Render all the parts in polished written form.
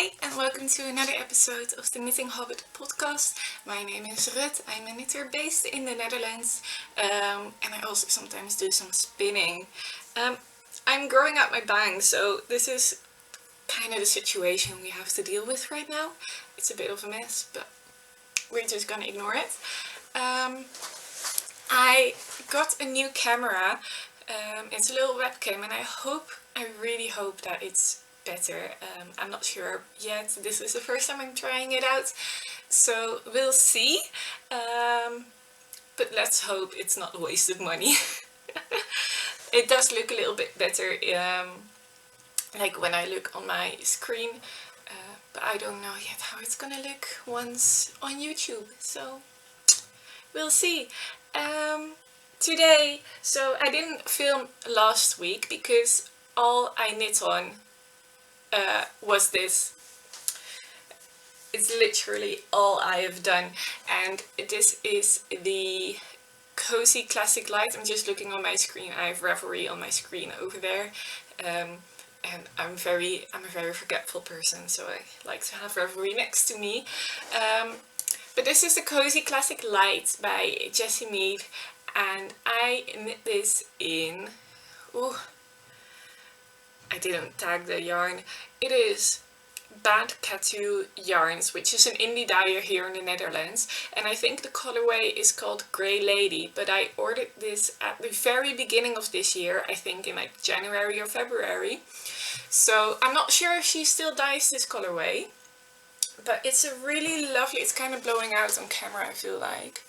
Hi and welcome to another episode of the Knitting Hobbit podcast. My name is Rut, I'm a knitter based in the Netherlands and I also sometimes do some spinning. I'm growing out my bangs, so this is kind of the situation we have to deal with right now. It's a bit of a mess, but we're just gonna ignore it. I got a new camera. It's a little webcam and I really hope that it's better. I'm not sure yet. This is the first time I'm trying it out, so we'll see. But let's hope it's not a waste of money. It does look a little bit better, like when I look on my screen, but I don't know yet how it's gonna look once on YouTube, so we'll see. Today, so I didn't film last week because all I knit on was this. It's literally all I have done, and this is the Cozy Classic Light. I'm just looking on my screen. I have Revelry on my screen over there, and I'm a very forgetful person, so I like to have Revelry next to me. But this is the Cozy Classic Light by Jessie Mead, and I knit this in, I didn't tag the yarn. It is Bad Katu Yarns, which is an indie dyer here in the Netherlands, and I think the colorway is called Grey Lady, but I ordered this at the very beginning of this year, I think in like January or February, so I'm not sure if she still dyes this colorway, but it's a really lovely, it's kind of blowing out on camera I feel like,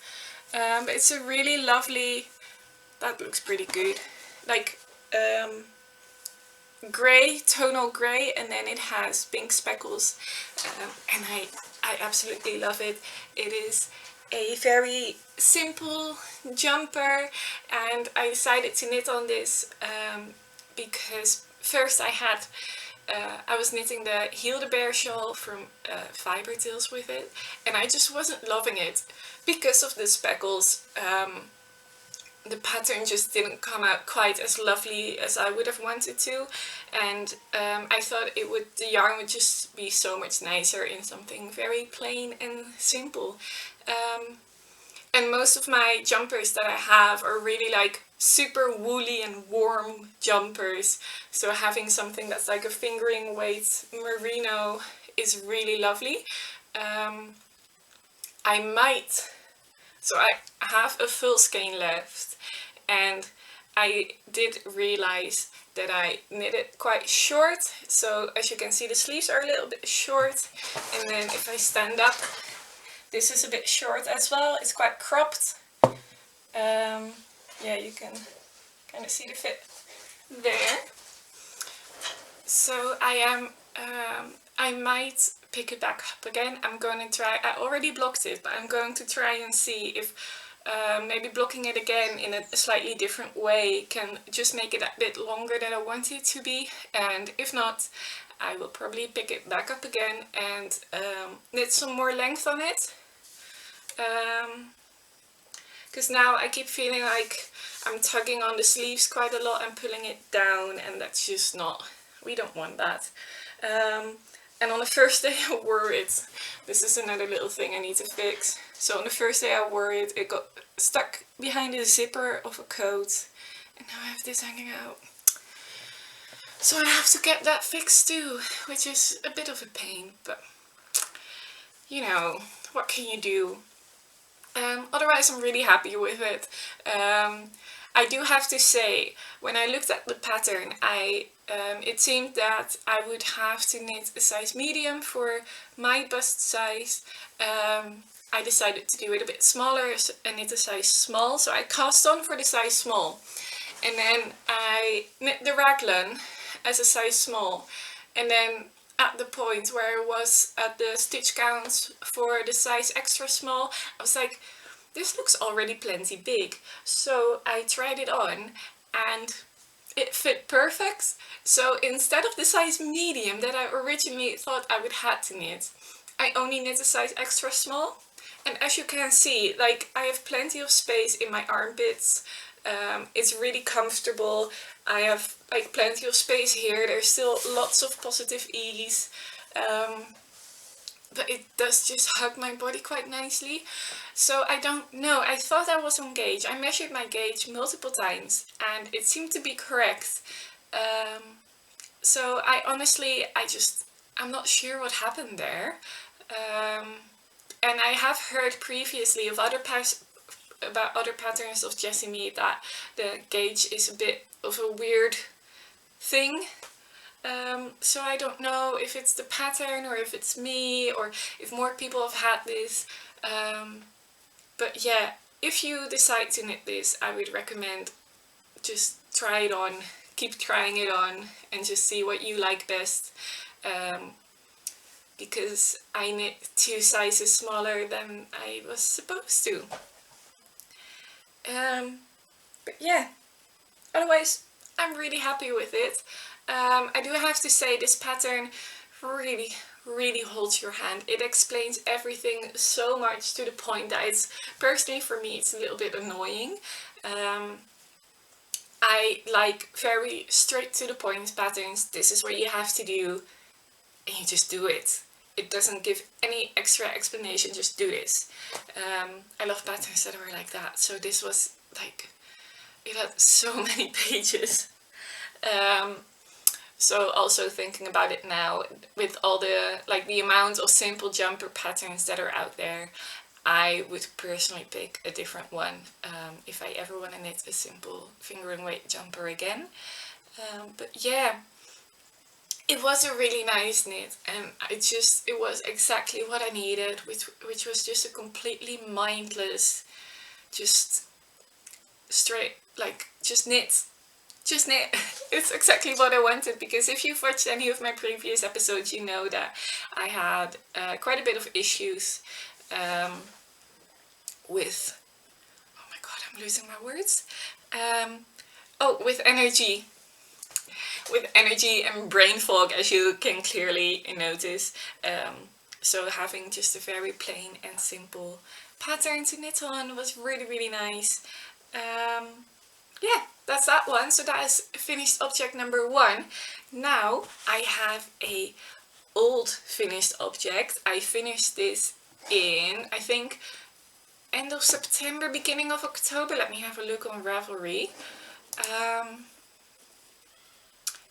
but it's a really lovely, that looks pretty good, like grey, tonal grey, and then it has pink speckles, and I absolutely love it. It is a very simple jumper, and I decided to knit on this because first I was knitting the Hildebeer shawl from Fiber Tales with it, and I just wasn't loving it because of the speckles. The pattern just didn't come out quite as lovely as I would have wanted to, and I thought the yarn would just be so much nicer in something very plain and simple. And most of my jumpers that I have are really like super woolly and warm jumpers, so having something that's like a fingering weight merino is really lovely. So I have a full skein left, and I did realize that I knit it quite short, so as you can see the sleeves are a little bit short, and then if I stand up, this is a bit short as well, it's quite cropped. Yeah, you can kind of see the fit there. So I might pick it back up again. I'm going to try, I already blocked it, but I'm going to try and see if maybe blocking it again in a slightly different way can just make it a bit longer than I want it to be, and if not, I will probably pick it back up again and knit some more length on it, because now I keep feeling like I'm tugging on the sleeves quite a lot and pulling it down, and that's just not, we don't want that. And on the first day I wore it, this is another little thing I need to fix. So on the first day I wore it, it got stuck behind the zipper of a coat, and now I have this hanging out. So I have to get that fixed too, which is a bit of a pain, but you know, what can you do? Otherwise I'm really happy with it. I do have to say, when I looked at the pattern, it seemed that I would have to knit a size medium for my bust size. I decided to do it a bit smaller and knit a size small, so I cast on for the size small. And then I knit the raglan as a size small, and then at the point where I was at the stitch counts for the size extra small, I was like, this looks already plenty big. So I tried it on and it fit perfect. So instead of the size medium that I originally thought I would have to knit, I only knit a size extra small. And as you can see, like, I have plenty of space in my armpits. It's really comfortable. I have like plenty of space here. There's still lots of positive ease. but it does just hug my body quite nicely. So I don't know, I thought I was on gauge. I measured my gauge multiple times and it seemed to be correct. So I'm not sure what happened there. And I have heard previously of about other patterns of Jessamy that the gauge is a bit of a weird thing. So I don't know if it's the pattern or if it's me or if more people have had this. But yeah, if you decide to knit this, I would recommend just try it on, keep trying it on and just see what you like best. Because I knit 2 sizes smaller than I was supposed to. But yeah, otherwise I'm really happy with it. I do have to say this pattern really holds your hand. It explains everything so much to the point that it's, personally for me, it's a little bit annoying. I like very straight to the point patterns. This is what you have to do and you just do it. It doesn't give any extra explanation, just do this. I love patterns that are like that. So this was like, it had so many pages. So also thinking about it now, with all the amount of simple jumper patterns that are out there, I would personally pick a different one if I ever want to knit a simple finger and weight jumper again. But yeah, it was a really nice knit, and it was exactly what I needed, which was just a completely mindless, just straight, like, just knit. Just knit. It's exactly what I wanted, because if you've watched any of my previous episodes, you know that I had quite a bit of issues with, oh my god, I'm losing my words. With energy. With energy and brain fog, as you can clearly notice. So having just a very plain and simple pattern to knit on was really nice. Yeah, that's that one. So that is finished object number 1. Now I have a old finished object. I finished this in, I think, end of September, beginning of October. Let me have a look on Ravelry.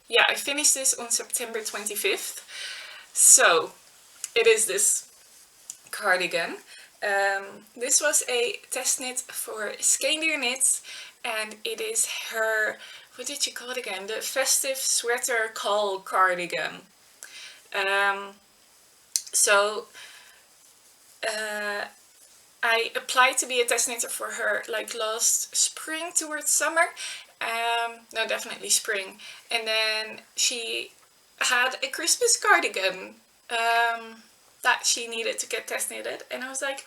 Yeah, I finished this on September 25th. So it is this cardigan. This was a test knit for Skeinier Knits, and it is her, what did you call it again? The festive sweater call cardigan. I applied to be a test knitter for her like last spring towards summer. No, definitely spring. And then she had a Christmas cardigan that she needed to get test knitted, and I was like,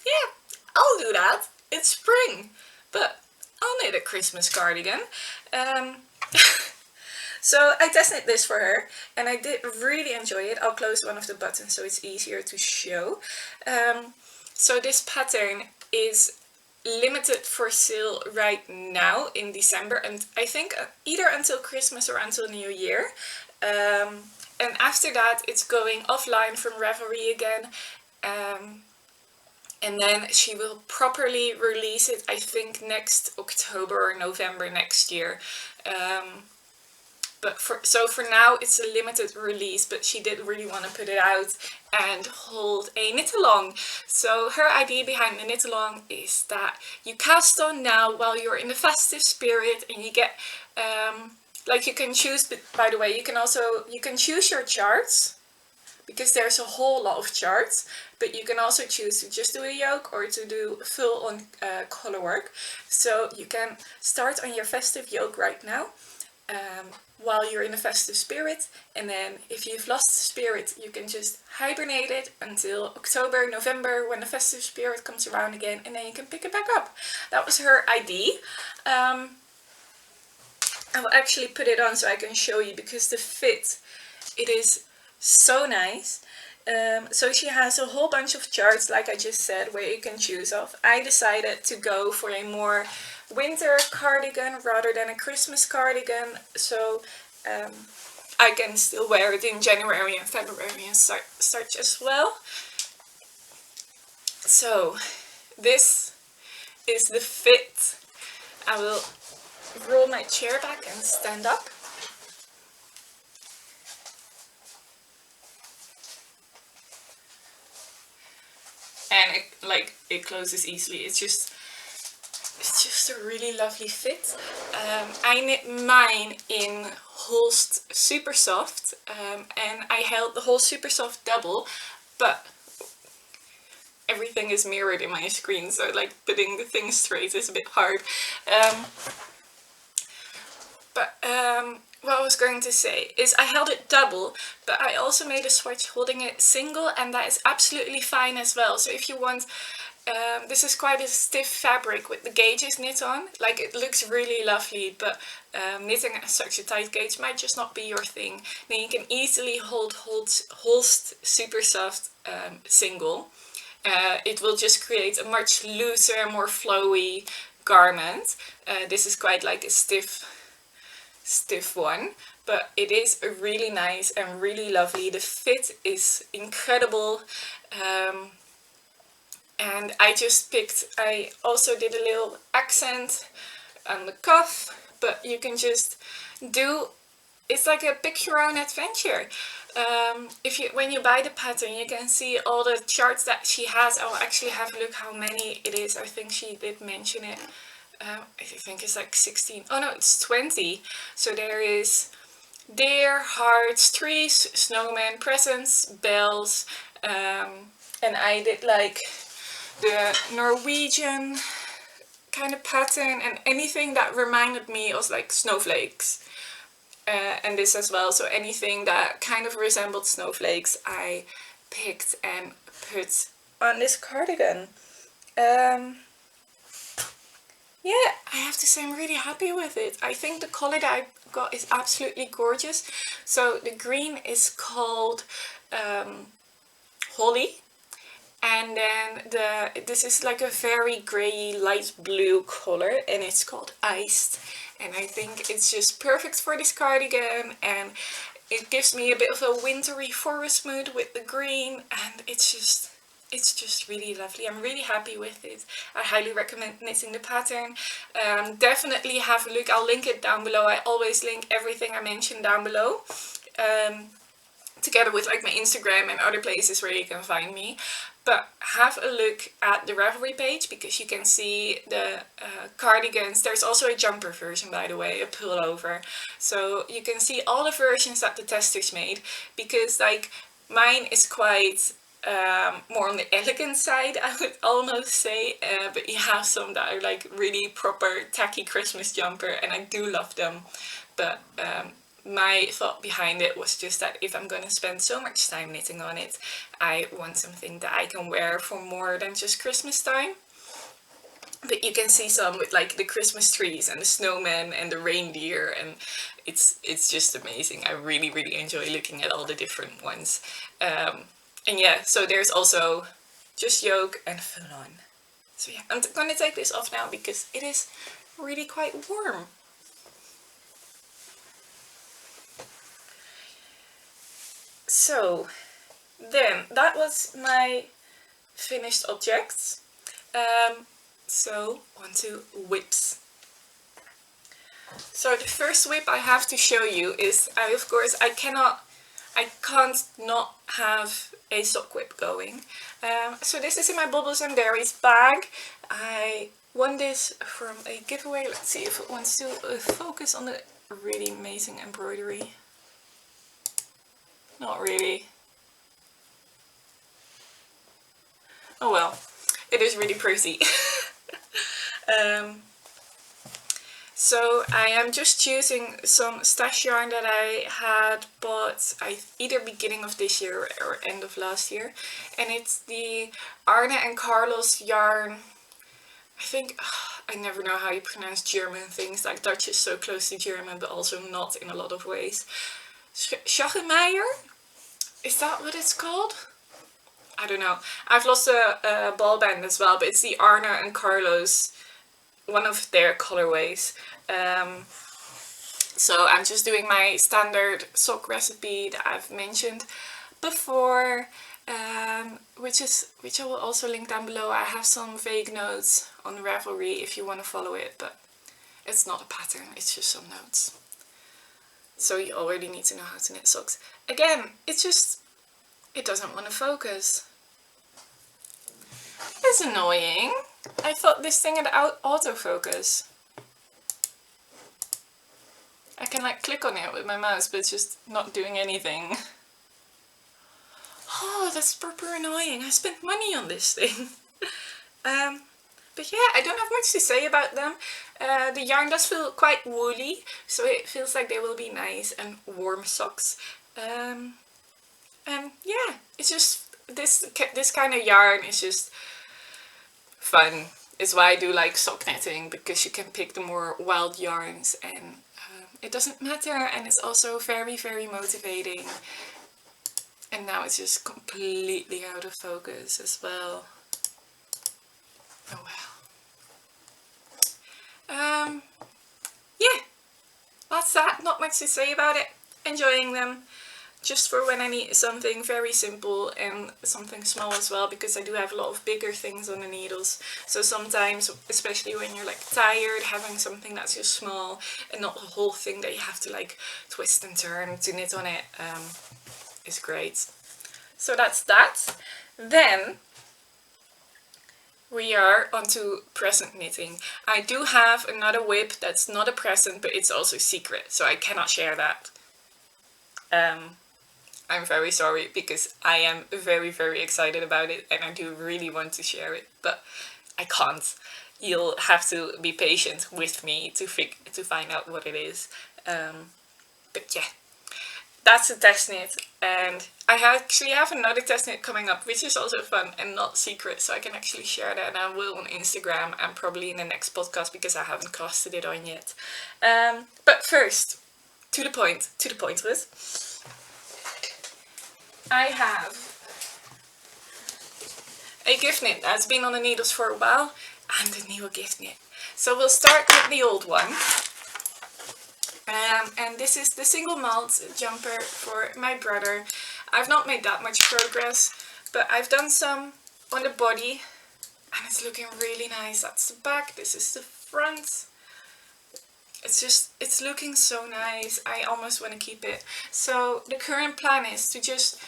yeah, I'll do that. It's spring, but I'll knit a Christmas cardigan. So I test knit this for her, and I did really enjoy it. I'll close one of the buttons so it's easier to show. So this pattern is limited for sale right now in December, and I think either until Christmas or until New Year. And after that it's going offline from Ravelry again. And then she will properly release it, I think, next October or November next year. So for now it's a limited release, but she did really want to put it out and hold a knit along. So her idea behind the knit along is that you cast on now while you're in the festive spirit, and you get like, you can choose, by the way, you can choose your charts, because there's a whole lot of charts, but you can also choose to just do a yoke or to do full on color work. So you can start on your festive yoke right now, while you're in the festive spirit, and then if you've lost the spirit, you can just hibernate it until October, November, when the festive spirit comes around again, and then you can pick it back up. That was her idea. I will actually put it on so I can show you, because the fit, it is so nice. So she has a whole bunch of charts, like I just said, where you can choose of. I decided to go for a more winter cardigan rather than a Christmas cardigan. So I can still wear it in January and February and such as well. So this is the fit. I will roll my chair back and stand up. And it closes easily. It's just a really lovely fit. I knit mine in Holst Super Soft, and I held the whole Super Soft double, but everything is mirrored in my screen, so like putting the thing straight is a bit hard. What I was going to say is I held it double, but I also made a swatch holding it single, and that is absolutely fine as well. So if you want, this is quite a stiff fabric with the gauges knit on. Like, it looks really lovely, but knitting at such a tight gauge might just not be your thing. Then you can easily hold Holst Super Soft single. It will just create a much looser, more flowy garment. This is quite like a stiff one, but it is really nice and really lovely. The fit is incredible, and I also did a little accent on the cuff, but you can just it's like a pick your own adventure. When you buy the pattern, you can see all the charts that she has. I'll actually have a look how many it is. I think she did mention it. I think it's like 16. Oh no, it's 20. So there is deer, hearts, trees, snowmen, presents, bells, and I did like the Norwegian kind of pattern and anything that reminded me of like snowflakes. And this as well, so anything that kind of resembled snowflakes I picked and put on this cardigan. Yeah, I have to say I'm really happy with it. I think the color that I got is absolutely gorgeous. So the green is called Holly, and then this is like a very grey light blue color, and it's called Iced. And I think it's just perfect for this cardigan, and it gives me a bit of a wintry forest mood with the green, and it's just really lovely. I'm really happy with it. I highly recommend knitting the pattern. Definitely have a look. I'll link it down below. I always link everything I mentioned down below, together with like my Instagram and other places where you can find me. But have a look at the Ravelry page, because you can see the cardigans. There's also a jumper version, by the way, a pullover. So you can see all the versions that the testers made, because like mine is quite more on the elegant side, I would almost say, but you have some that are like really proper tacky Christmas jumper, and I do love them. But my thought behind it was just that if I'm going to spend so much time knitting on it, I want something that I can wear for more than just Christmas time. But you can see some with like the Christmas trees and the snowmen and the reindeer, and it's just amazing. I really, really enjoy looking at all the different ones. And yeah, so there's also just yoke and full on. So yeah, I'm going to take this off now because it is really quite warm. So then that was my finished objects. So on to whips. So the first whip I have to show you is, of course, I can't not have a sock whip going. So this is in my Bubbles and Berries bag. I won this from a giveaway. Let's see if it wants to focus on the really amazing embroidery. Not really. Oh well, it is really pretty. So I am just choosing some stash yarn that I had bought either beginning of this year or end of last year. And it's the Arne and Carlos yarn. I think, I never know how you pronounce German things. Like Dutch is so close to German, but also not in a lot of ways. Schachenmeier? Is that what it's called? I don't know. I've lost a ball band as well, but it's the Arne and Carlos, one of their colorways. So I'm just doing my standard sock recipe that I've mentioned before, which I will also link down below. I have some vague notes on Ravelry if you want to follow it, but it's not a pattern, it's just some notes. So you already need to know how to knit socks. Again, it doesn't want to focus. It's annoying. I thought this thing had autofocus. I can like click on it with my mouse, but it's just not doing anything. Oh, that's proper annoying. I spent money on this thing. But yeah, I don't have much to say about them. The yarn does feel quite woolly, so it feels like they will be nice and warm socks. And yeah, it's just this kind of yarn is just fun. It's why I do like sock knitting, because you can pick the more wild yarns and it doesn't matter, and it's also very, very motivating. And now it's just completely out of focus as well. Oh well. Yeah, that's that. Not much to say about it. Enjoying them. Just for when I need something very simple and something small as well, because I do have a lot of bigger things on the needles. So sometimes, especially when you're like tired, having something that's just small and not the whole thing that you have to like twist and turn to knit on it is great. So that's that. Then we are onto present knitting. I do have another whip that's not a present, but it's also secret, so I cannot share that. I'm very sorry, because I am very, very excited about it and I do really want to share it, but I can't. You'll have to be patient with me to find out what it is. But yeah, that's a test knit, and I actually have another test knit coming up, which is also fun and not secret, so I can actually share that, and I will on Instagram and probably in the next podcast, because I haven't casted it on yet. But first, to the point, Ruth. I have a gift knit that's been on the needles for a while, and a new gift knit. So we'll start with the old one. And this is the single malt jumper for my brother. I've not made that much progress, but I've done some on the body, and it's looking really nice. That's the back, this is the front. It's looking so nice. I almost want to keep it. So the current plan is to just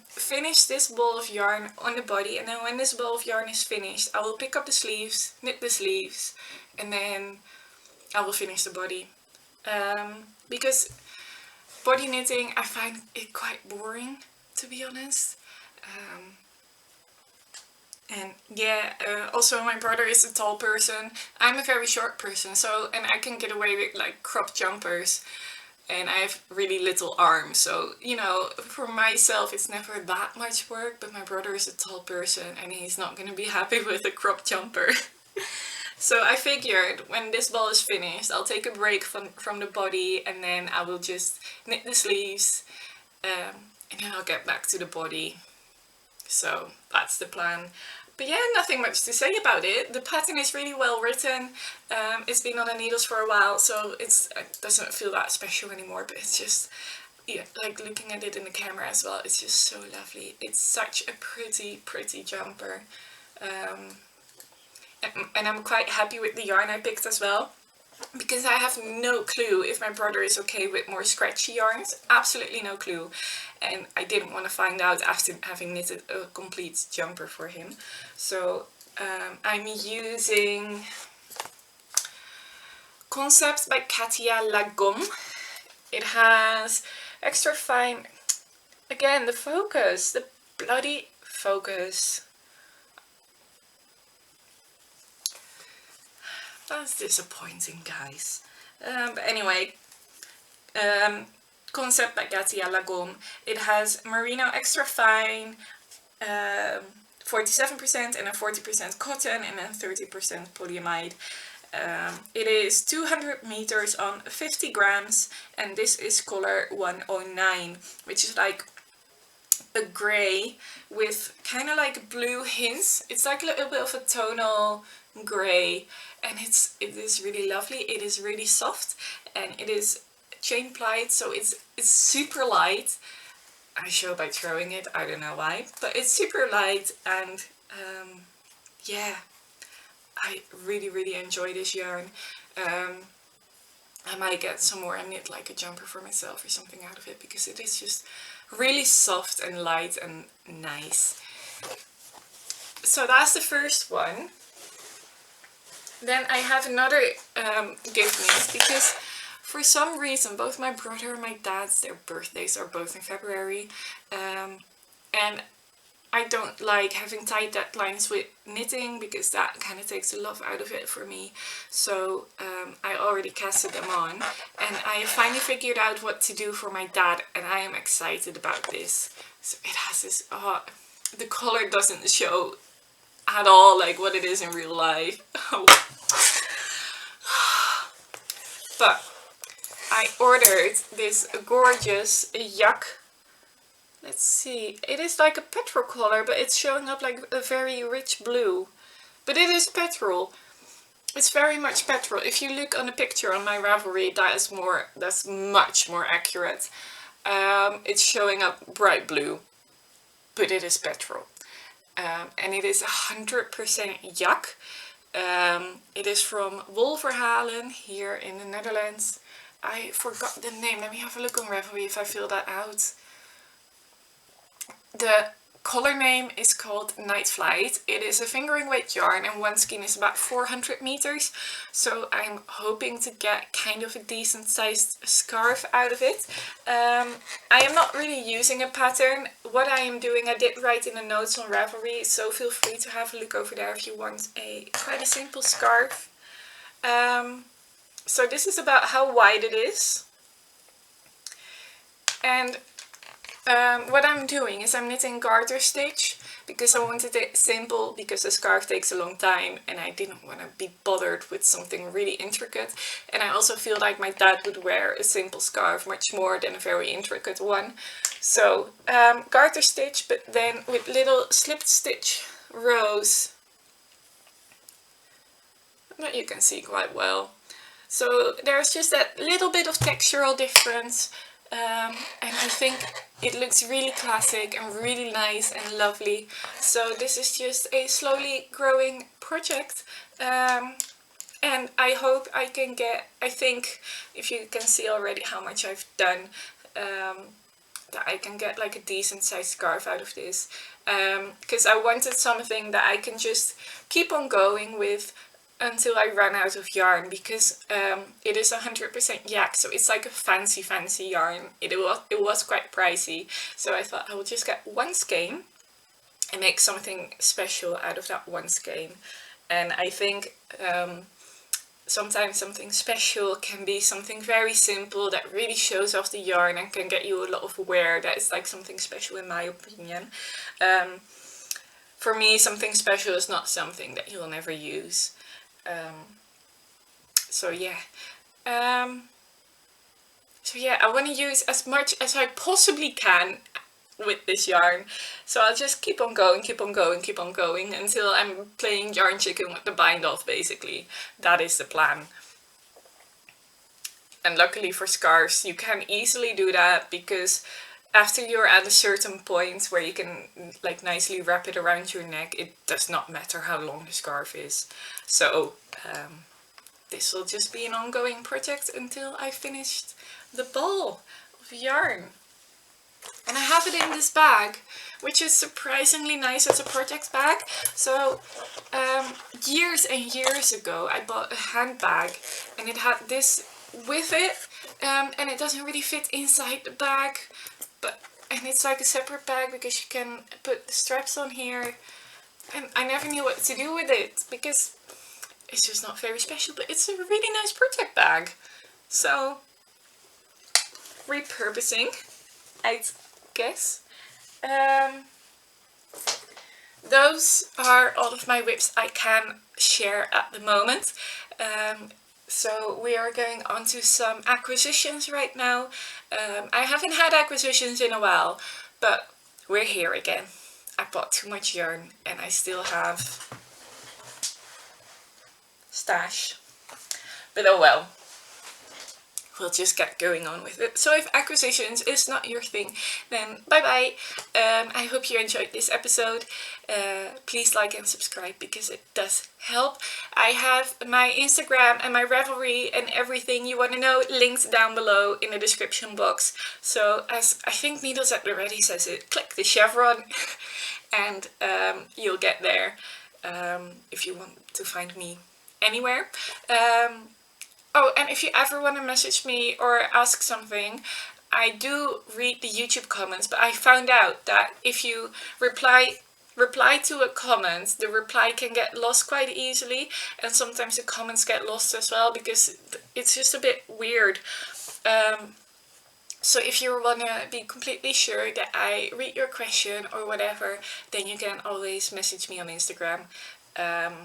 finish this ball of yarn on the body, and then when this ball of yarn is finished, I will pick up the sleeves, knit the sleeves, and then I will finish the body. Because body knitting, I find it quite boring, to be honest. And yeah, also my brother is a tall person. I'm a very short person, and I can get away with like crop jumpers, and I have really little arms, so you know, for myself it's never that much work, but my brother is a tall person and he's not going to be happy with a crop jumper. So I figured when this ball is finished, I'll take a break from the body, and then I will just knit the sleeves, and then I'll get back to the body. So that's the plan. But yeah, nothing much to say about it. The pattern is really well written. It's been on the needles for a while, so it doesn't feel that special anymore, but it's just, yeah, like looking at it in the camera as well, it's just so lovely. It's such a pretty, pretty jumper. And I'm quite happy with the yarn I picked as well, because I have no clue if my brother is okay with more scratchy yarns. Absolutely no clue. And I didn't want to find out after having knitted a complete jumper for him. So I'm using Concept by Katia Lagom. It has extra fine, again, the focus, the bloody focus. That's disappointing, guys. But anyway, Concept by Katia Lagom. It has merino extra fine, 47% and a 40% cotton, and then 30% polyamide. It is 200 meters on 50 grams, and this is color 109, which is like a grey with kind of like blue hints. It's like a little bit of a tonal grey, and it is really lovely. It is really soft, and it is chain plied, so it's super light. I show by throwing it, I don't know why, but it's super light, and yeah, I really enjoy this yarn. I might get some more and knit like a jumper for myself or something out of it, because it is just really soft and light and nice. So that's the first one. Then I have another gift knit, because for some reason both my brother and my dad's, their birthdays are both in February, and I don't like having tight deadlines with knitting, because that kind of takes the love out of it for me. So I already casted them on, and I finally figured out what to do for my dad, and I am excited about this. So it has this, the color doesn't show at all like what it is in real life. But I ordered this gorgeous yak. Let's see, it is like a petrol color, but it's showing up like a very rich blue. But it is petrol. It's very much petrol. If you look on the picture on my Ravelry, that's much more accurate. It's showing up bright blue, but it is petrol. And it is 100% yak. It is from Wolverhalen here in the Netherlands. I forgot the name. Let me have a look on Ravelry if I fill that out. The color name is called Night Flight. It is a fingering weight yarn, and one skein is about 400 meters. So I'm hoping to get kind of a decent sized scarf out of it. I am not really using a pattern. What I am doing, I did write in the notes on Ravelry, so feel free to have a look over there if you want quite a simple scarf. So this is about how wide it is. And what I'm doing is I'm knitting garter stitch, because I wanted it simple, because the scarf takes a long time and I didn't want to be bothered with something really intricate. And I also feel like my dad would wear a simple scarf much more than a very intricate one. So garter stitch, but then with little slipped stitch rows that you can see quite well. So there's just that little bit of textural difference. And I think it looks really classic and really nice and lovely. So this is just a slowly growing project, and I hope I can get, I think if you can see already how much I've done, that I can get like a decent sized scarf out of this, because I wanted something that I can just keep on going with until I run out of yarn, because it is 100% yak, so it's like a fancy yarn. It was quite pricey, so I thought I will just get one skein and make something special out of that one skein. And I think sometimes something special can be something very simple that really shows off the yarn and can get you a lot of wear. That is like something special in my opinion. For me, something special is not something that you will never use. So yeah, I want to use as much as I possibly can with this yarn. So I'll just keep on going until I'm playing yarn chicken with the bind off, basically. That is the plan. And luckily for scarves, you can easily do that, because after you're at a certain point where you can like nicely wrap it around your neck, it does not matter how long the scarf is. So this will just be an ongoing project until I finished the ball of yarn. And I have it in this bag, which is surprisingly nice as a project bag. So years and years ago I bought a handbag, and it had this with it, and it doesn't really fit inside the bag. And it's like a separate bag, because you can put the straps on here, and I never knew what to do with it because it's just not very special, but it's a really nice project bag. So repurposing, I guess. Those are all of my whips I can share at the moment. So we are going on to some acquisitions right now. I haven't had acquisitions in a while, but we're here again. I bought too much yarn and I still have stash. But oh well. We'll just get going on with it. So if acquisitions is not your thing, then bye bye. I hope you enjoyed this episode. Please like and subscribe because it does help. I have my Instagram and my Ravelry and everything you want to know linked down below in the description box. So as I think Needles at the Ready says it, click the chevron and you'll get there if you want to find me anywhere. Oh, and if you ever want to message me or ask something, I do read the YouTube comments, but I found out that if you reply to a comment, the reply can get lost quite easily, and sometimes the comments get lost as well because it's just a bit weird. So if you want to be completely sure that I read your question or whatever, then you can always message me on Instagram. Yeah.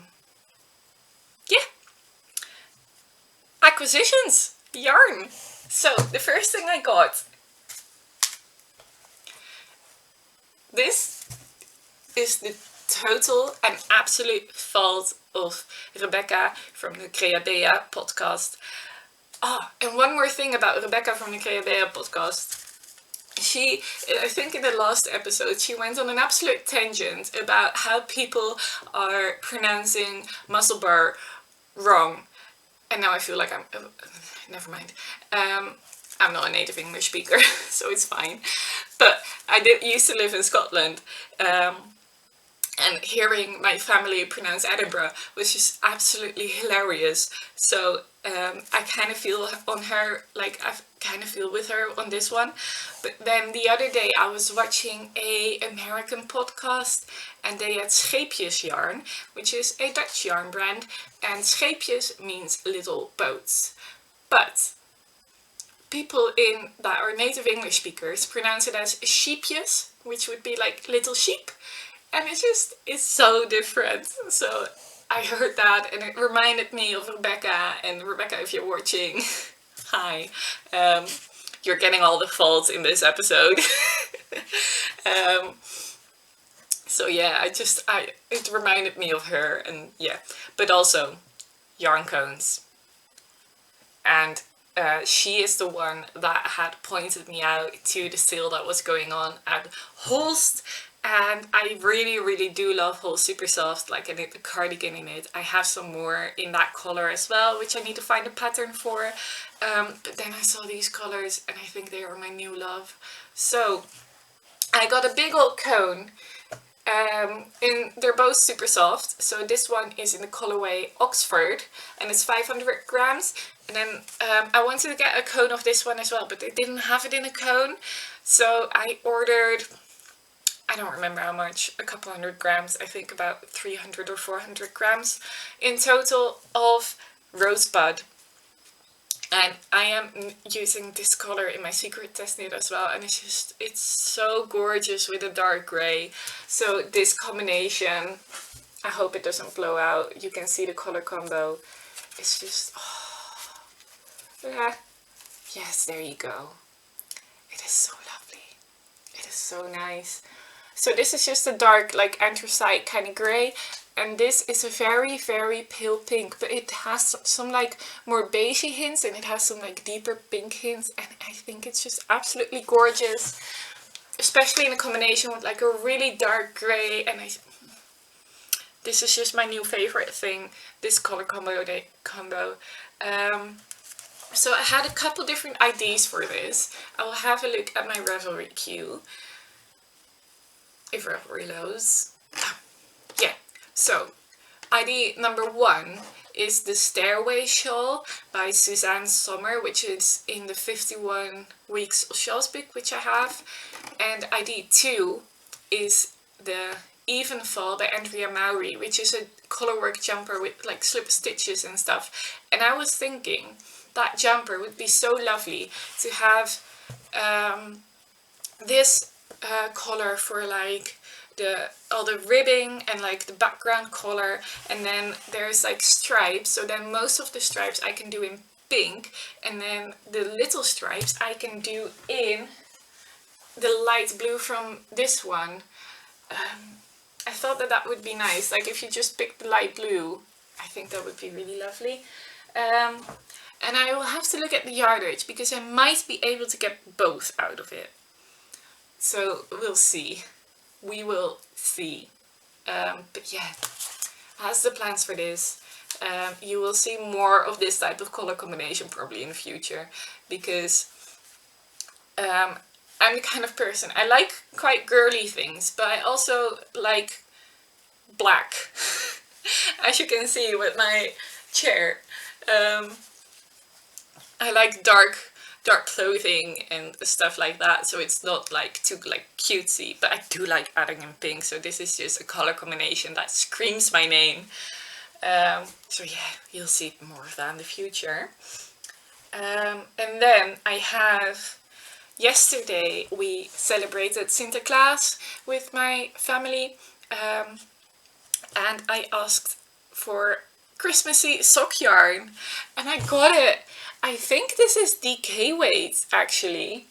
Acquisitions, yarn. So the first thing I got, this is the total and absolute fault of Rebecca from the Creabea podcast. And one more thing about Rebecca from the Creabea podcast. I think in the last episode, she went on an absolute tangent about how people are pronouncing muscle bar wrong. And now I feel like never mind. I'm not a native English speaker, so it's fine. But I used to live in Scotland, and hearing my family pronounce Edinburgh was just absolutely hilarious. So I kind of feel on her, like I kind of feel with her on this one. But then the other day I was watching a American podcast and they had Scheepjes yarn, which is a Dutch yarn brand, and Scheepjes means little boats. But people that are native English speakers pronounce it as sheepjes, which would be like little sheep, and it's so different. So I heard that and it reminded me of Rebecca, and Rebecca, if you're watching, hi. You're getting all the faults in this episode. So yeah, it reminded me of her, and yeah, but also yarn cones. And she is the one that had pointed me out to the sale that was going on at Holst. And I really, really do love Holst Super Soft. Like, I need the cardigan in it. I have some more in that color as well, which I need to find a pattern for. But then I saw these colors and I think they are my new love. So I got a big old cone. They're both super soft. So this one is in the colorway Oxford and it's 500 grams. And then I wanted to get a cone of this one as well, but they didn't have it in a cone. So I ordered, I don't remember how much, a couple hundred grams, I think about 300 or 400 grams in total of rosebud. And I am using this color in my secret test knit as well, and it's so gorgeous with a dark grey. So this combination, I hope it doesn't blow out. You can see the color combo. It's just, oh, yeah. Yes, there you go. It is so lovely. It is so nice. So this is just a dark, like anthracite kind of grey, and this is a very, very pale pink, but it has some like more beigey hints and it has some like deeper pink hints, and I think it's just absolutely gorgeous, especially in a combination with like a really dark grey. And this is just my new favorite thing, this color combo. So I had a couple different IDs for this. I will have a look at my Ravelry queue. If Ravelry loads. Yeah, so ID number 1 is the Stairway Shawl by Suzanne Sommer, which is in the 51 Weeks of Shawls book, which I have. And ID 2 is the Even Fall by Andrea Mowry, which is a colorwork jumper with like slip stitches and stuff. And I was thinking that jumper would be so lovely to have this color for like all the ribbing and like the background color, and then there's like stripes, so then most of the stripes I can do in pink, and then the little stripes I can do in the light blue from this one, I thought that that would be nice. Like if you just pick the light blue, I think that would be really lovely. And I will have to look at the yardage because I might be able to get both out of it. So we'll see. We will see. But yeah, that's the plans for this. You will see more of this type of color combination probably in the future, because I'm the kind of person, I like quite girly things, but I also like black. As you can see with my chair. I like dark clothing and stuff like that, so it's not like too like cutesy, but I do like adding in pink, so this is just a color combination that screams my name. So yeah, you'll see more of that in the future. And then I have, yesterday we celebrated Sinterklaas with my family, and I asked for Christmassy sock yarn, and I got it. I think this is DK weight actually.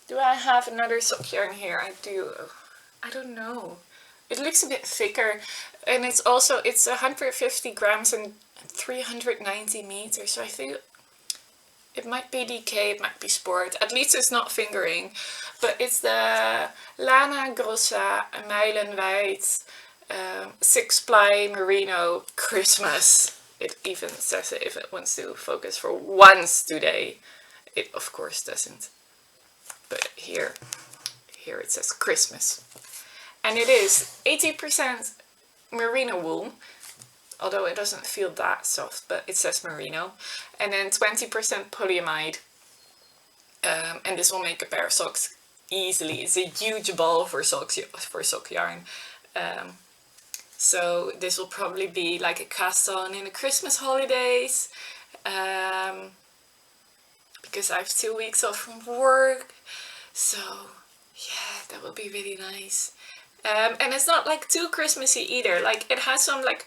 Do I have another sock yarn here? I do. I don't know. It looks a bit thicker, and it's 150 grams and 390 meters, so I think it might be DK, it might be sport. At least it's not fingering, but it's the Lana Grossa Meilenwijd 6-ply merino Christmas. It even says it if it wants to focus for once today. It of course doesn't. But here it says Christmas. And it is 80% merino wool, although it doesn't feel that soft, but it says merino. And then 20% polyamide. And this will make a pair of socks easily. It's a huge ball for socks, for sock yarn. So this will probably be like a cast on in the Christmas holidays, because I have 2 weeks off from work. So yeah, that will be really nice. And it's not like too Christmassy either. Like it has some like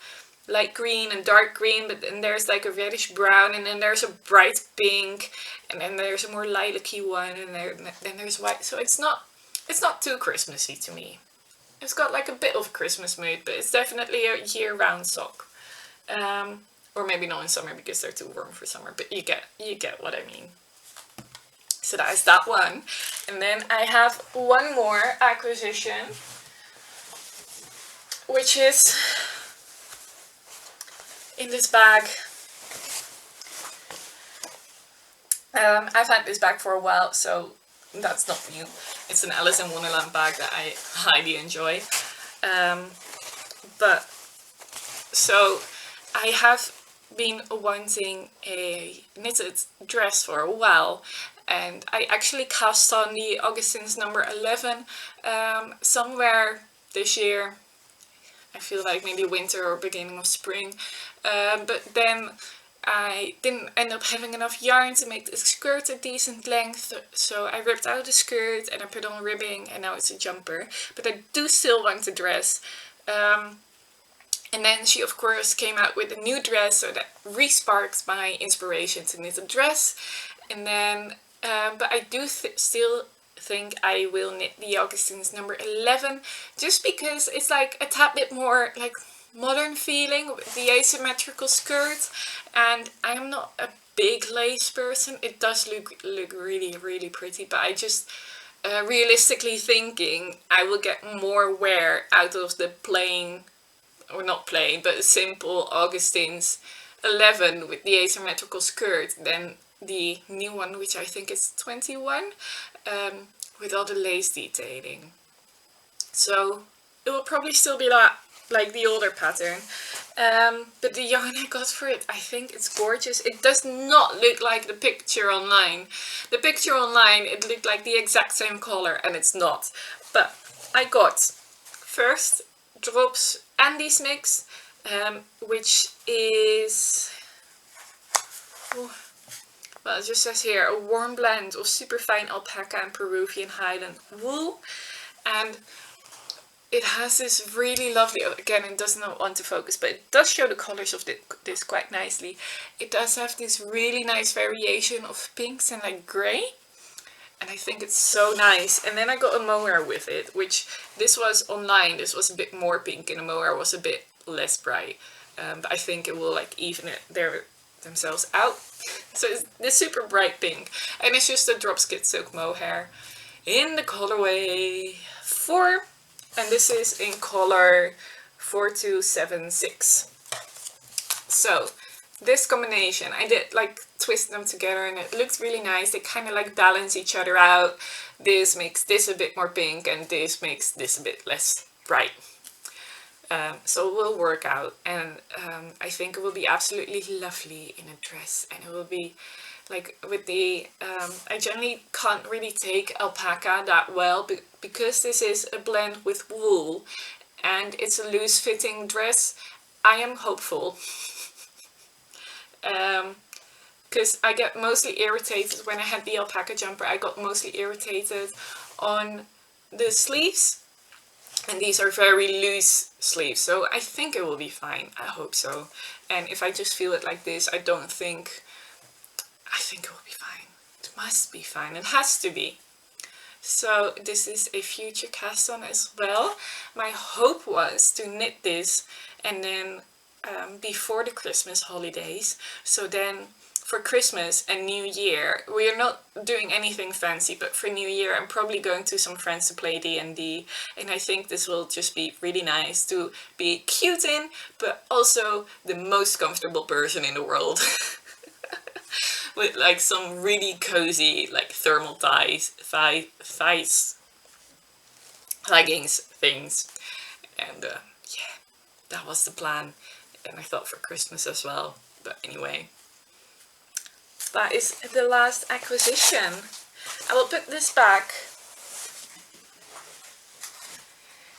light green and dark green, but then there's like a reddish brown, and then there's a bright pink, and then there's a more lilac-y one, and then there's white. So it's not too Christmassy to me. It's got like a bit of a Christmas mood, but it's definitely a year-round sock. Or maybe not in summer because they're too warm for summer, but you get what I mean. So that is that one. And then I have one more acquisition, which is in this bag. I've had this bag for a while, so that's not new. It's an Alice in Wonderland bag that I highly enjoy. But so I have been wanting a knitted dress for a while, and I actually cast on the Augustine's number 11 somewhere this year. I feel like maybe winter or beginning of spring, but then I didn't end up having enough yarn to make the skirt a decent length, so I ripped out the skirt and I put on ribbing, and now it's a jumper. But I do still want the dress. And then she of course came out with a new dress, so that re-sparked my inspiration to knit a dress. And then, but I do still think I will knit the Augustine's number 11, just because it's like a tad bit more like modern feeling with the asymmetrical skirt, and I'm not a big lace person. It does look really pretty, but I just realistically thinking I will get more wear out of the plain, or not plain, but simple Augustine's 11 with the asymmetrical skirt than the new one, which I think is 21, with all the lace detailing. So it will probably still be like the older pattern, but the yarn I got for it, I think it's gorgeous. It does not look like the picture online. The picture online, it looked like the exact same color, and it's not. But I got first Drops Andes mix, which is, well, it just says here, a warm blend of superfine alpaca and Peruvian Highland wool. And it has this really lovely, again it does not want to focus, but it does show the colors of this quite nicely. It does have this really nice variation of pinks and like grey. and I think it's so nice. And then I got a mohair with it, which this was online. This was a bit more pink and the mohair was a bit less bright. But I think it will like even themselves out. So it's this super bright pink, and it's just a drop skid silk mohair in the colorway 4, and this is in color 4276. So this combination, I did like twist them together and it looks really nice. They kind of like balance each other out. This makes this a bit more pink and this makes this a bit less bright. So it will work out, and I think it will be absolutely lovely in a dress, and it will be like with the, I generally can't really take alpaca that well because this is a blend with wool and it's a loose fitting dress. I am hopeful. Because I get mostly irritated when I had the alpaca jumper. I got mostly irritated on the sleeves, and these are very loose sleeves, so I think it will be fine. I hope so. And if I just feel it like this, I think it will be fine. It must be fine. It has to be. So this is a future cast on as well. My hope was to knit this and then before the Christmas holidays, so then for Christmas and New Year, we are not doing anything fancy, but for New Year I'm probably going to some friends to play D&D, and I think this will just be really nice to be cute in, but also the most comfortable person in the world. With like some really cozy like thermal thighs, leggings things, and yeah, that was the plan, and I thought for Christmas as well. But anyway, that is the last acquisition. I will put this back,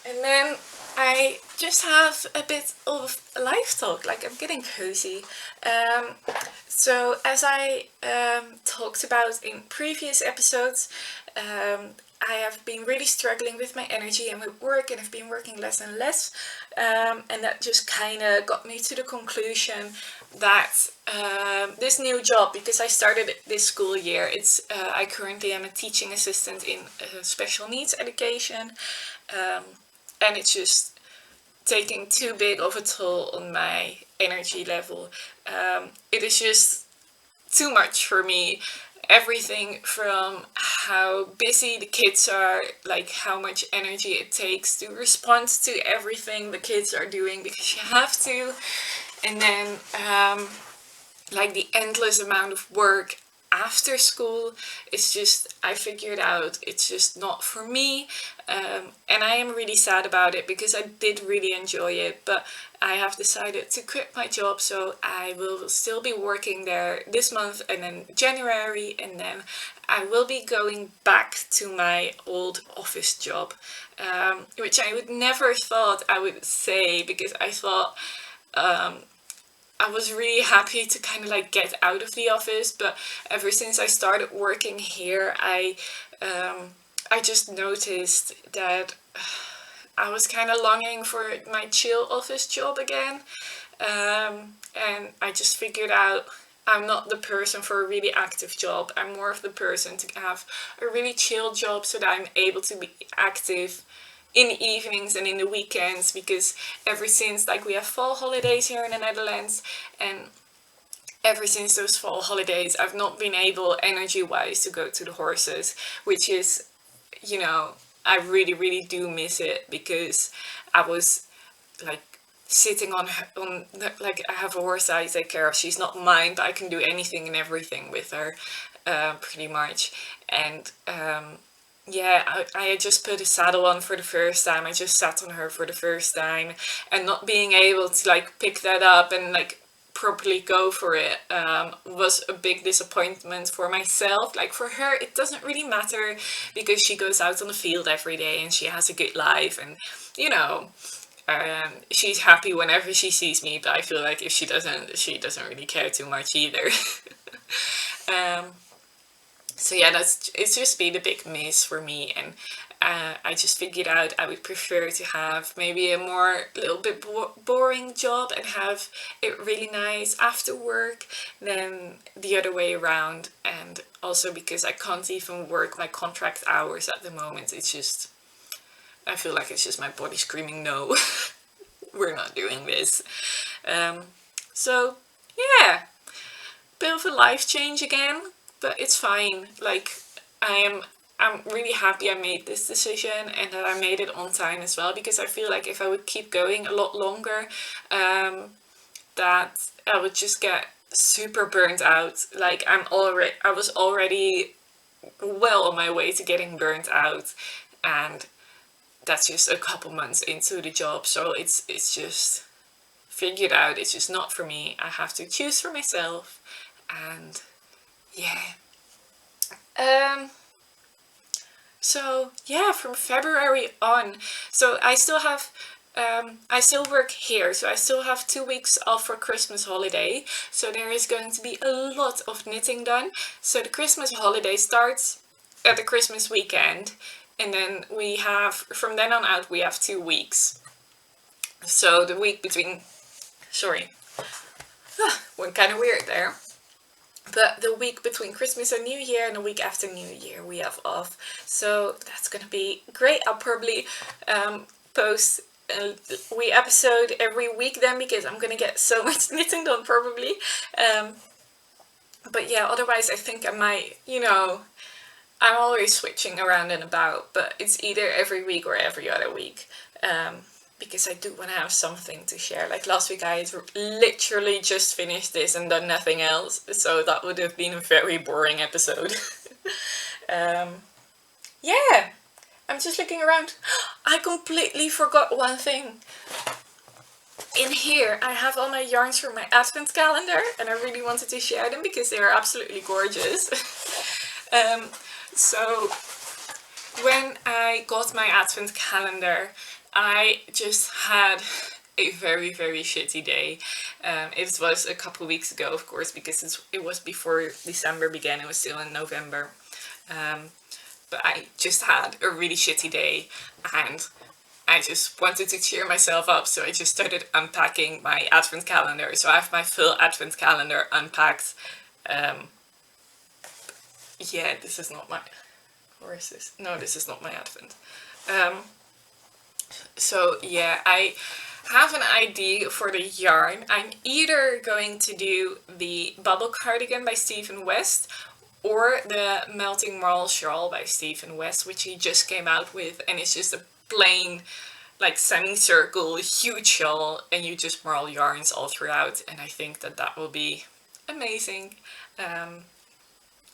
and then I just have a bit of a life talk, like I'm getting cozy. So as I talked about in previous episodes, I have been really struggling with my energy and with work, and I've been working less and less, and that just kind of got me to the conclusion that this new job, because I started this school year, I currently am a teaching assistant in special needs education, and it's just taking too big of a toll on my energy level. It is just too much for me. Everything from how busy the kids are, like how much energy it takes to respond to everything the kids are doing because you have to, and then like the endless amount of work after school. It's just, I figured out it's just not for me, and I am really sad about it because I did really enjoy it, but I have decided to quit my job, so I will still be working there this month and then January, and then I will be going back to my old office job, which I would never thought I would say, because I thought I was really happy to kind of like get out of the office, but ever since I started working here, I just noticed that I was kind of longing for my chill office job again, and I just figured out I'm not the person for a really active job. I'm more of the person to have a really chill job so that I'm able to be active in the evenings and in the weekends, because ever since like we have fall holidays here in the Netherlands, and ever since those fall holidays I've not been able energy wise to go to the horses, which is, you know, I really do miss it, because I was like sitting on like I have a horse I take care of. She's not mine, but I can do anything and everything with her, pretty much. And yeah, I had just put a saddle on for the first time. I just sat on her for the first time, and not being able to like pick that up and like properly go for it was a big disappointment for myself. Like for her it doesn't really matter because she goes out on the field every day and she has a good life, and you know, she's happy whenever she sees me, but I feel like if she doesn't really care too much either. So yeah, it's just been a big miss for me, and I just figured out I would prefer to have maybe a little bit boring job and have it really nice after work than the other way around. And also because I can't even work my contract hours at the moment. It's just, I feel like it's just my body screaming no. We're not doing this. So yeah, bit of a life change again, but it's fine. Like, I'm really happy I made this decision and that I made it on time as well, because I feel like if I would keep going a lot longer, that I would just get super burnt out. Like, I was already well on my way to getting burnt out, and that's just a couple months into the job. So it's just figured out, it's just not for me. I have to choose for myself, and yeah. So yeah, from February on, so I still have I still work here, so I still have 2 weeks off for Christmas holiday. So there is going to be a lot of knitting done. So the Christmas holiday starts at the Christmas weekend, and then we have, from then on out, we have 2 weeks. So the week between, sorry, went kind of weird there. But the week between Christmas and New Year and the week after New Year we have off. So that's gonna be great. I'll probably post a wee episode every week then, because I'm gonna get so much knitting done probably. But yeah, otherwise I think I might, you know, I'm always switching around and about, but it's either every week or every other week. Because I do want to have something to share. Like last week I literally just finished this and done nothing else, so that would have been a very boring episode. Yeah, I'm just looking around. I completely forgot one thing. In here I have all my yarns from my advent calendar, and I really wanted to share them because they are absolutely gorgeous. So when I got my advent calendar, I just had a very, very shitty day. It was a couple weeks ago, of course, because it was before December began. It was still in November. But I just had a really shitty day, and I just wanted to cheer myself up. So I just started unpacking my advent calendar. So I have my full advent calendar unpacked. Yeah, this is not my... Or is this? No, this is not my advent. So yeah, I have an idea for the yarn. I'm either going to do the Bubble Cardigan by Stephen West or the Melting Marl Shawl by Stephen West, which he just came out with, and it's just a plain, like, semicircle, huge shawl, and you just marl yarns all throughout, and I think that that will be amazing.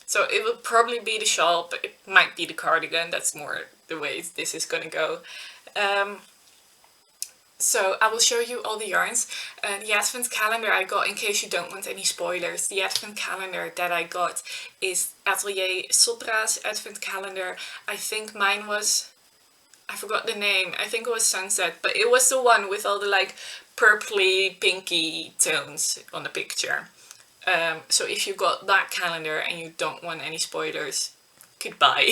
So it will probably be the shawl, but it might be the cardigan. That's more the way this is gonna go. So I will show you all the yarns. The advent calendar I got, in case you don't want any spoilers, the advent calendar that I got is Atelier Sopra's advent calendar. I think mine was, I forgot the name, I think it was Sunset, but it was the one with all the like purpley pinky tones on the picture. So if you got that calendar and you don't want any spoilers, goodbye.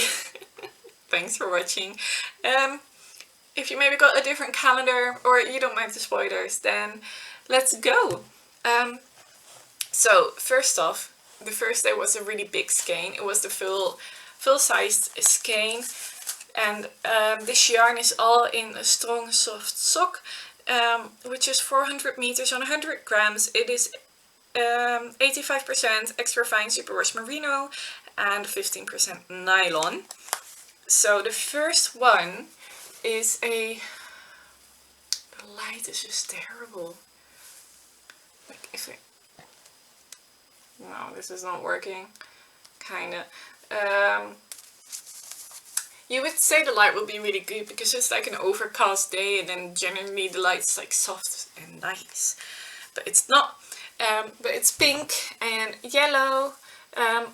Thanks for watching. If you maybe got a different calendar or you don't mind the spoilers, then let's go. So first off, the first day was a really big skein. It was the full-sized skein, and this yarn is all in a strong soft sock, which is 400 meters on 100 grams. It is 85% extra fine superwash merino and 15% nylon. So the first one is the light is just terrible. Like if no, this is not working. Kinda. You would say the light will be really good because it's like an overcast day, and then generally the light's like soft and nice. But it's not. But it's pink and yellow,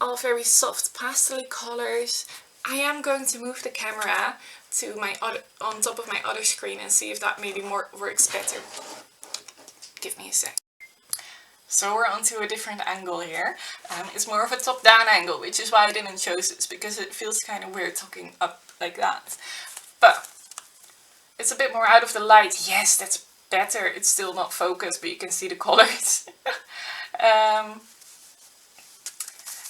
all very soft pastel colors. I am going to move the camera to my on top of my other screen and see if that maybe works better. Give me a sec. So we're onto a different angle here. It's more of a top-down angle, which is why I didn't choose this, because it feels kind of weird talking up like that. but it's a bit more out of the light. Yes, that's better. It's still not focused, but you can see the colors.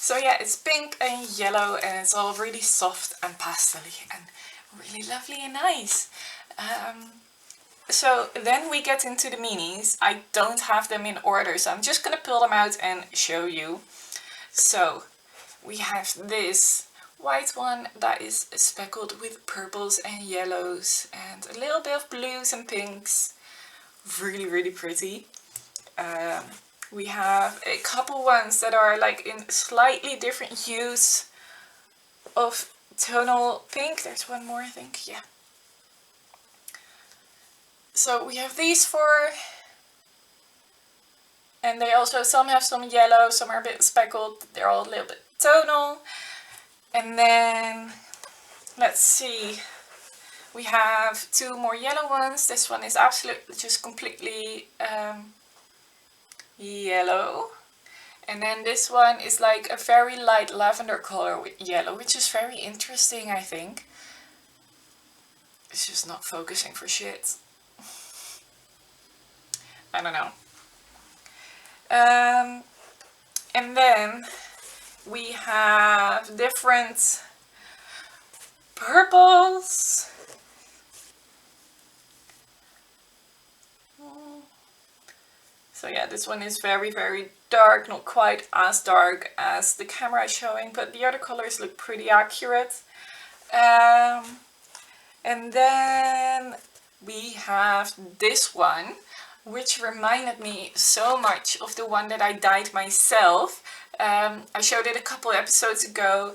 So yeah, it's pink and yellow, and it's all really soft and pastel-y and really lovely and nice. So then we get into the minis. I don't have them in order, so I'm just gonna pull them out and show you. So we have this white one that is speckled with purples and yellows and a little bit of blues and pinks. Really, really pretty. We have a couple ones that are like in slightly different hues of tonal pink. There's one more, I think. Yeah. So we have these four, and they also, some have some yellow, some are a bit speckled. They're all a little bit tonal. And then let's see, we have two more yellow ones. This one is absolutely just completely yellow, and then this one is like a very light lavender color with yellow, which is very interesting. I think it's just not focusing for shit. I don't know. And then we have different purples. So yeah, this one is very, very dark, not quite as dark as the camera is showing, but the other colors look pretty accurate. And then we have this one, which reminded me so much of the one that I dyed myself. I showed it a couple episodes ago.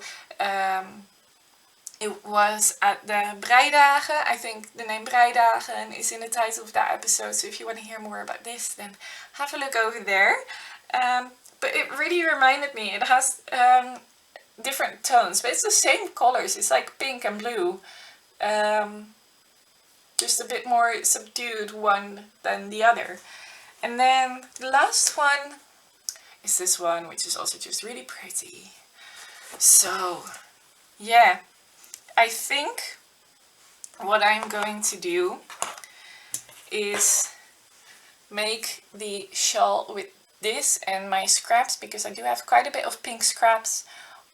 It was at the Breidagen. I think the name Breidagen is in the title of that episode, so if you want to hear more about this, then have a look over there. But it really reminded me. It has different tones, but it's the same colors. It's like pink and blue. Just a bit more subdued one than the other. And then the last one is this one, which is also just really pretty. So yeah, I think what I'm going to do is make the shawl with this and my scraps, because I do have quite a bit of pink scraps,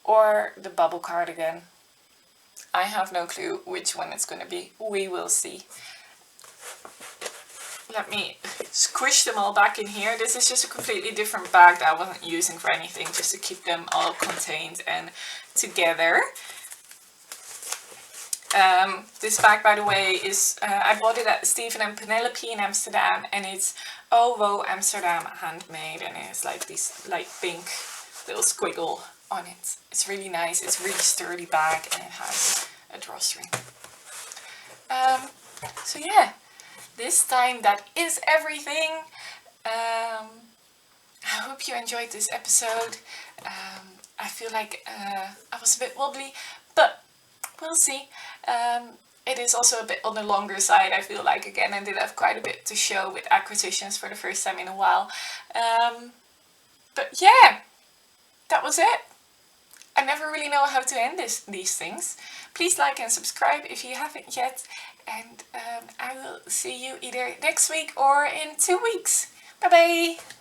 or the bubble cardigan. I have no clue which one it's going to be. We will see. Let me squish them all back in here. This is just a completely different bag that I wasn't using for anything, just to keep them all contained and together. This bag, by the way, is I bought it at Stephen and Penelope in Amsterdam, and it's Oh Amsterdam handmade, and it's like this light pink little squiggle on it. It's really nice. It's a really sturdy bag, and it has a drawstring. So yeah, this time that is everything. I hope you enjoyed this episode. I feel like I was a bit wobbly, but we'll see. It is also a bit on the longer side, I feel like. Again, I did have quite a bit to show with acquisitions for the first time in a while. But yeah, that was it. I never really know how to end these things. Please like and subscribe if you haven't yet. And I will see you either next week or in 2 weeks. Bye bye!